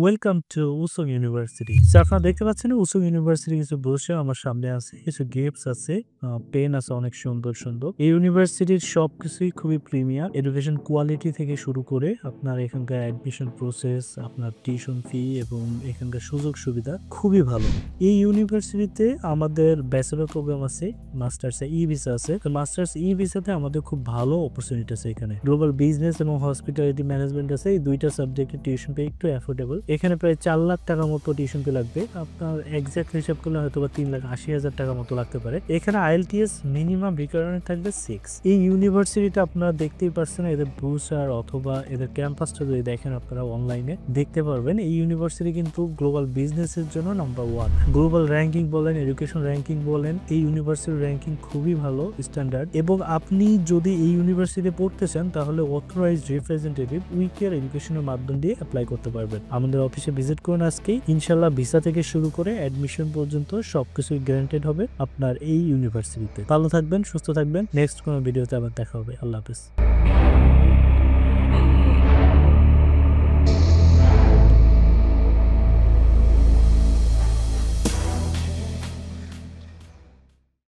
Welcome to উসুং university. আপনারা দেখতে পাচ্ছেন উসুং ইউনিভার্সিটি কিছু ব্রোচার আমার সামনে আছে, কিছু গিফটস আছে, পেন আছে অনেক সুন্দর সুন্দর। এই ইউনিভার্সিটির সবকিছুই খুবই প্রিমিয়ার। এডুকেশন কোয়ালিটি থেকে শুরু করে আপনার এখানকার অ্যাডমিশন প্রসেস, আপনার টিউশন ফি এবং এখানকার সুযোগ সুবিধা খুবই ভালো। এই ইউনিভার্সিটিতে আমাদের ব্যাচেলর প্রোগ্রাম আছে, মাস্টার্স ই ভিসা আছে। তো মাস্টার্স ই ভিসাতে আমাদের খুব ভালো অপরচুনিটি আছে। এখানে গ্লোবাল বিজনেস এবং হসপিটালিটি ম্যানেজমেন্ট আছে। এই দুইটা সাবজেক্টের টিউশন ফি একটু অ্যাফোর্ডেবল। এখানে প্রায় 4 লাখ টাকার মতো টিউশন ফি লাগবে। আপনার এক্সাক্ট হিসাব করলে হয়তো বা 3,80,000 টাকার মতো লাগতে পারে। এখানে আইএলটিএস মিনিমাম রিকোয়ারমেন্ট থাকবে 6। এই ইউনিভার্সিটিটা আপনারা দেখতেই পারছেন, এদের ব্রোচার অথবা এদের ক্যাম্পাসটা যদি দেখেন আপনারা অনলাইনে দেখতে পারবেন। এই ইউনিভার্সিটি কিন্তু গ্লোবাল বিজনেসের জন্য নাম্বার 1। গ্লোবাল র্যাঙ্কিং বলেন, এডুকেশন র্যাঙ্কিং বলেন, এই ইউনিভার্সিটির র্যাঙ্কিং খুবই ভালো স্ট্যান্ডার্ড। এবং আপনি যদি এই ইউনিভার্সিটিতে পড়তে চান তাহলে অথরাইজড রিপ্রেজেন্টেটিভ উইকের এডুকেশনের মাধ্যম দিয়ে অ্যাপ্লাই করতে পারবেন। আমাদের অফিসে ভিজিট করুন আজকেই। ইনশাল্লাহ ভিসা থেকে শুরু করে অ্যাডমিশন পর্যন্ত সবকিছুই গ্যারান্টেড হবে আপনার এই ইউনিভার্সিটিতে। ভালো থাকবেন, সুস্থ থাকবেন। নেক্সট কোনো ভিডিওতে আবার দেখা হবে। আল্লাহ হাফেজ।